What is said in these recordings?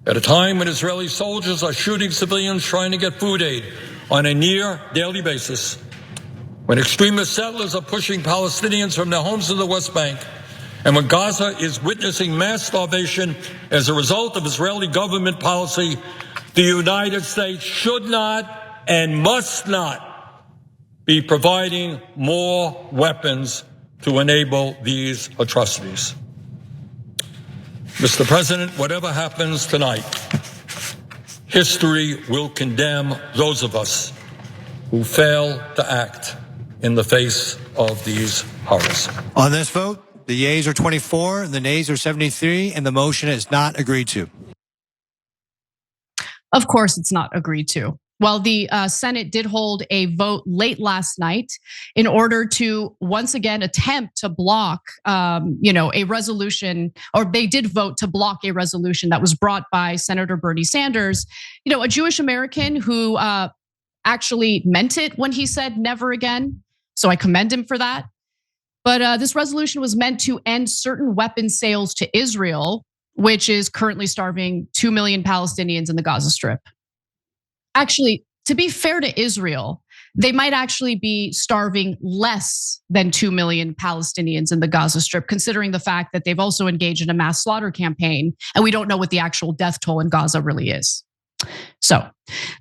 At a time when Israeli soldiers are shooting civilians trying to get food aid on a near daily basis, when extremist settlers are pushing Palestinians from their homes in the West Bank, and when Gaza is witnessing mass starvation as a result of Israeli government policy, the United States should not and must not be providing more weapons to enable these atrocities. Mr. President, whatever happens tonight, history will condemn those of us who fail to act in the face of these horrors. On this vote, the yeas are 24, the nays are 73, and the motion is not agreed to. Of course, it's not agreed to. Well, the Senate did hold a vote late last night in order to once again attempt to block, a resolution, or they did vote to block a resolution that was brought by Senator Bernie Sanders, a Jewish American who actually meant it when he said never again. So I commend him for that. But this resolution was meant to end certain weapons sales to Israel, which is currently starving 2 million Palestinians in the Gaza Strip. Actually, to be fair to Israel, they might actually be starving less than 2 million Palestinians in the Gaza Strip, considering the fact that they've also engaged in a mass slaughter campaign, and we don't know what the actual death toll in Gaza really is. So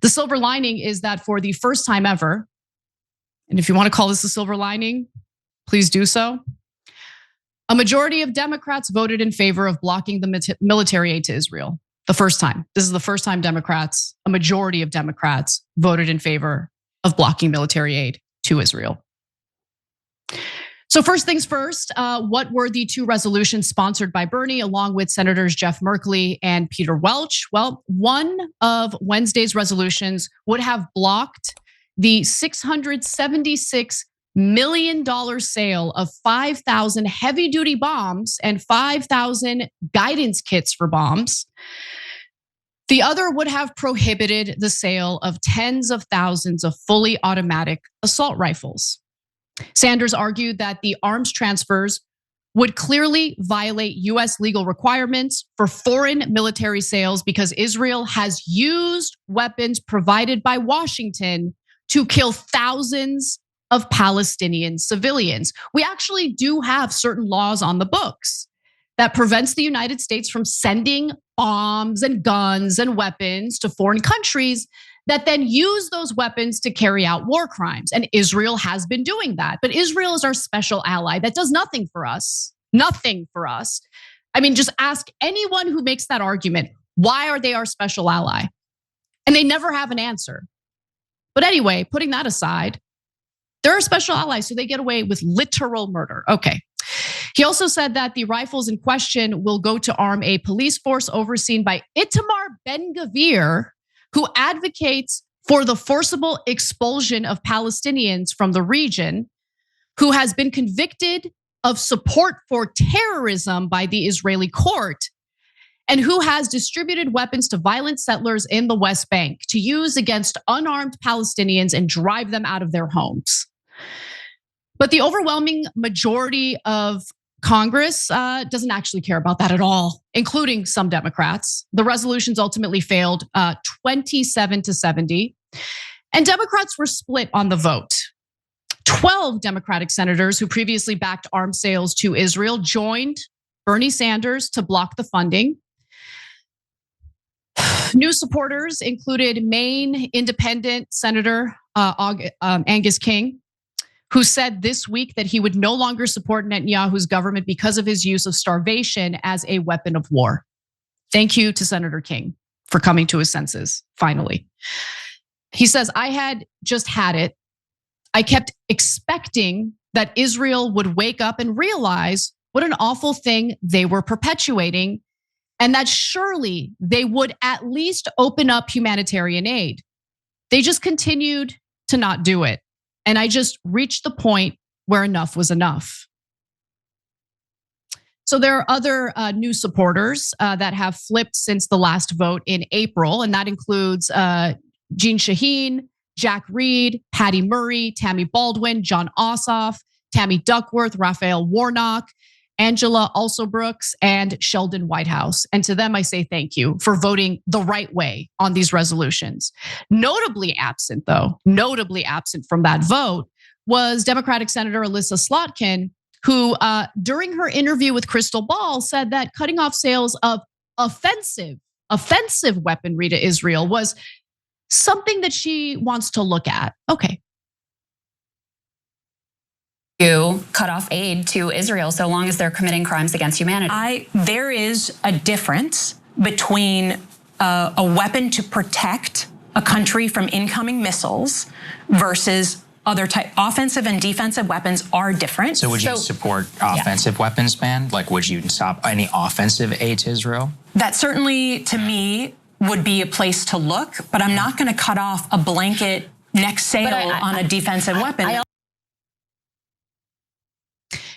the silver lining is that for the first time ever, and if you want to call this a silver lining, please do so, a majority of Democrats voted in favor of blocking the military aid to Israel. The first time. This is the first time a majority of Democrats voted in favor of blocking military aid to Israel. So first things first, what were the two resolutions sponsored by Bernie along with Senators Jeff Merkley and Peter Welch? Well, one of Wednesday's resolutions would have blocked the $676 million sale of 5,000 heavy-duty bombs and 5,000 guidance kits for bombs. The other would have prohibited the sale of tens of thousands of fully automatic assault rifles. Sanders argued that the arms transfers would clearly violate US legal requirements for foreign military sales because Israel has used weapons provided by Washington to kill thousands of Palestinian civilians. We actually do have certain laws on the books that prevents the United States from sending bombs and guns and weapons to foreign countries that then use those weapons to carry out war crimes. And Israel has been doing that. But Israel is our special ally that does nothing for us. Nothing for us. I mean, just ask anyone who makes that argument, why are they our special ally? And they never have an answer. But anyway, putting that aside, they're our special allies, so they get away with literal murder. Okay. He also said that the rifles in question will go to arm a police force overseen by Itamar Ben-Gvir, who advocates for the forcible expulsion of Palestinians from the region, who has been convicted of support for terrorism by the Israeli court, and who has distributed weapons to violent settlers in the West Bank to use against unarmed Palestinians and drive them out of their homes. But the overwhelming majority of Congress doesn't actually care about that at all, including some Democrats. The resolutions ultimately failed 27-70, and Democrats were split on the vote. 12 Democratic senators who previously backed arms sales to Israel joined Bernie Sanders to block the funding. New supporters included Maine Independent Senator Angus King, who said this week that he would no longer support Netanyahu's government because of his use of starvation as a weapon of war. Thank you to Senator King for coming to his senses, finally. He says, I had just had it. I kept expecting that Israel would wake up and realize what an awful thing they were perpetuating, and that surely they would at least open up humanitarian aid. They just continued to not do it. And I just reached the point where enough was enough. So there are other new supporters that have flipped since the last vote in April, and that includes Jean Shaheen, Jack Reed, Patty Murray, Tammy Baldwin, John Ossoff, Tammy Duckworth, Raphael Warnock, Angela Alsobrooks, and Sheldon Whitehouse. And to them, I say thank you for voting the right way on these resolutions. Notably absent, though, notably absent from that vote was Democratic Senator Elissa Slotkin, who during her interview with Crystal Ball said that cutting off sales of offensive weaponry to Israel was something that she wants to look at. Okay. You cut off aid to Israel so long as they're committing crimes against humanity. There is a difference between a weapon to protect a country from incoming missiles versus other type. Offensive and defensive weapons are different. So would you support offensive weapons ban? Like, would you stop any offensive aid to Israel? That certainly, to me, would be a place to look, but I'm not going to cut off a blanket next sale on a defensive weapon.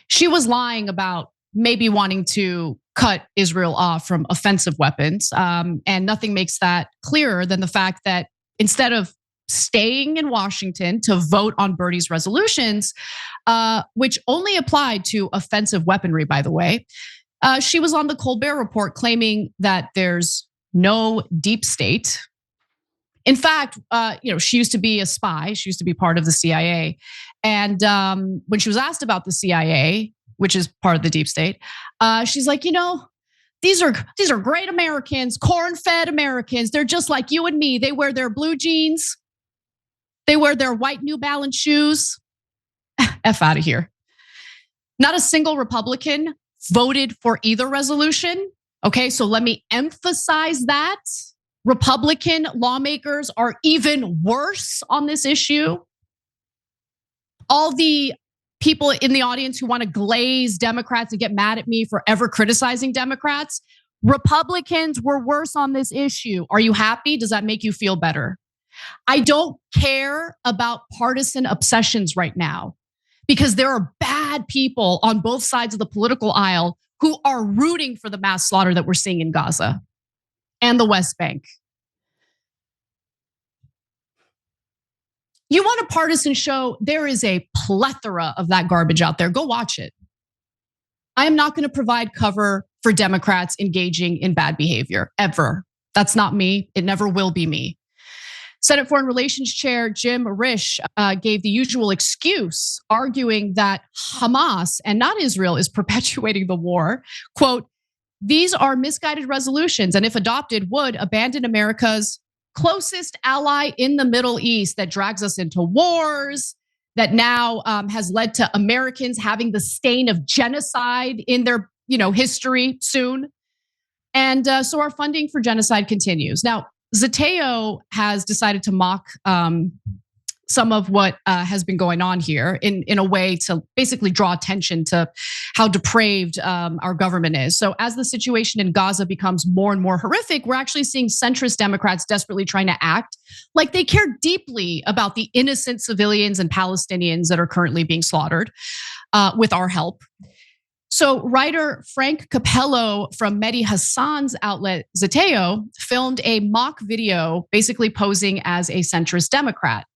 She was lying about maybe wanting to cut Israel off from offensive weapons. And nothing makes that clearer than the fact that instead of staying in Washington to vote on Bernie's resolutions, which only applied to offensive weaponry, by the way, she was on the Colbert Report claiming that there's no deep state. In fact, she used to be a spy. She used to be part of the CIA. And when she was asked about the CIA, which is part of the deep state, she's like, these are great Americans, corn-fed Americans. They're just like you and me. They wear their blue jeans. They wear their white New Balance shoes. F out of here. Not a single Republican voted for either resolution. Okay, so let me emphasize that. Republican lawmakers are even worse on this issue. All the people in the audience who want to glaze Democrats and get mad at me for ever criticizing Democrats, Republicans were worse on this issue. Are you happy? Does that make you feel better? I don't care about partisan obsessions right now because there are bad people on both sides of the political aisle who are rooting for the mass slaughter that we're seeing in Gaza and the West Bank. You want a partisan show? There is a plethora of that garbage out there. Go watch it. I am not going to provide cover for Democrats engaging in bad behavior, ever. That's not me. It never will be me. Senate Foreign Relations Chair Jim Risch gave the usual excuse, arguing that Hamas and not Israel is perpetuating the war. Quote, these are misguided resolutions, and if adopted, would abandon America's closest ally in the Middle East that drags us into wars, that now has led to Americans having the stain of genocide in their history soon. And so our funding for genocide continues. Now, Zeteo has decided to mock some of what has been going on here in a way to basically draw attention to how depraved our government is. So as the situation in Gaza becomes more and more horrific, we're actually seeing centrist Democrats desperately trying to act like they care deeply about the innocent civilians and Palestinians that are currently being slaughtered with our help. So writer Frank Capello from Mehdi Hassan's outlet Zeteo filmed a mock video basically posing as a centrist Democrat.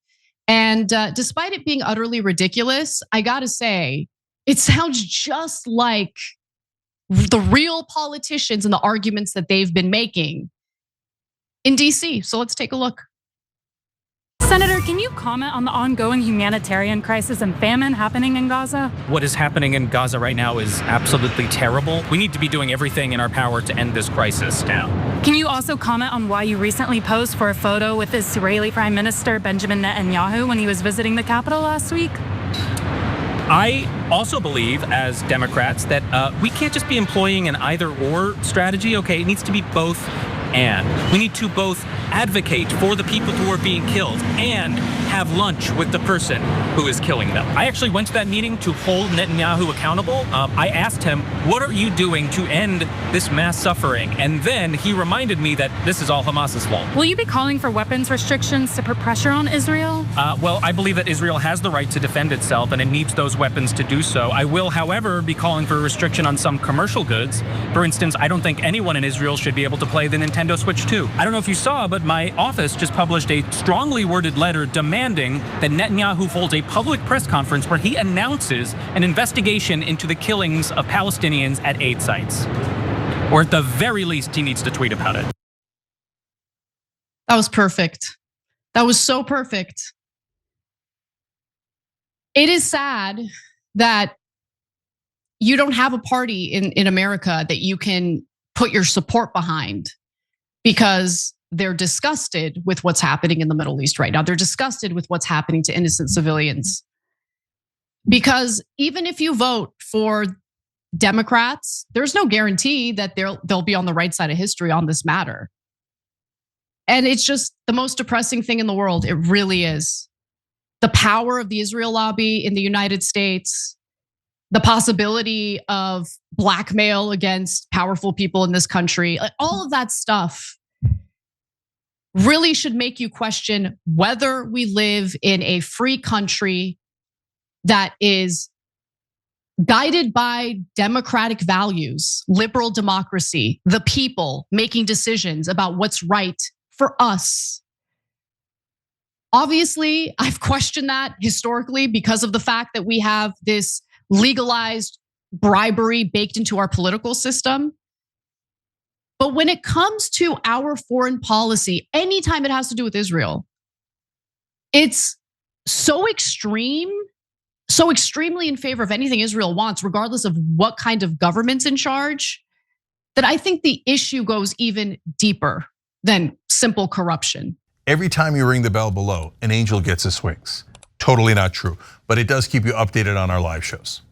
And despite it being utterly ridiculous, I gotta say, it sounds just like the real politicians and the arguments that they've been making in DC. So let's take a look. Senator, can you comment on the ongoing humanitarian crisis and famine happening in Gaza? What is happening in Gaza right now is absolutely terrible. We need to be doing everything in our power to end this crisis now. Can you also comment on why you recently posed for a photo with Israeli Prime Minister Benjamin Netanyahu when he was visiting the capital last week? I also believe, as Democrats, that we can't just be employing an either-or strategy, okay? It needs to be both and. We need to both advocate for the people who are being killed and have lunch with the person who is killing them. I actually went to that meeting to hold Netanyahu accountable. I asked him, what are you doing to end this mass suffering? And then he reminded me that this is all Hamas's fault. Will you be calling for weapons restrictions to put pressure on Israel? Well, I believe that Israel has the right to defend itself and it needs those weapons to do so. I will, however, be calling for a restriction on some commercial goods. For instance, I don't think anyone in Israel should be able to play the Nintendo Switch 2. I don't know if you saw, but my office just published a strongly worded letter demanding demanding that Netanyahu holds a public press conference where he announces an investigation into the killings of Palestinians at aid sites. Or at the very least, he needs to tweet about it. That was perfect. That was so perfect. It is sad that you don't have a party in America that you can put your support behind because they're disgusted with what's happening in the Middle East right now. They're disgusted with what's happening to innocent civilians. Because even if you vote for Democrats, there's no guarantee that they'll be on the right side of history on this matter. And it's just the most depressing thing in the world. It really is. The power of the Israel lobby in the United States, the possibility of blackmail against powerful people in this country, like all of that stuff really should make you question whether we live in a free country that is guided by democratic values, liberal democracy, the people making decisions about what's right for us. Obviously, I've questioned that historically because of the fact that we have this legalized bribery baked into our political system. But when it comes to our foreign policy, anytime it has to do with Israel, it's so extreme, so extremely in favor of anything Israel wants, regardless of what kind of government's in charge, that I think the issue goes even deeper than simple corruption. Every time you ring the bell below, an angel gets his wings. Totally not true, but it does keep you updated on our live shows.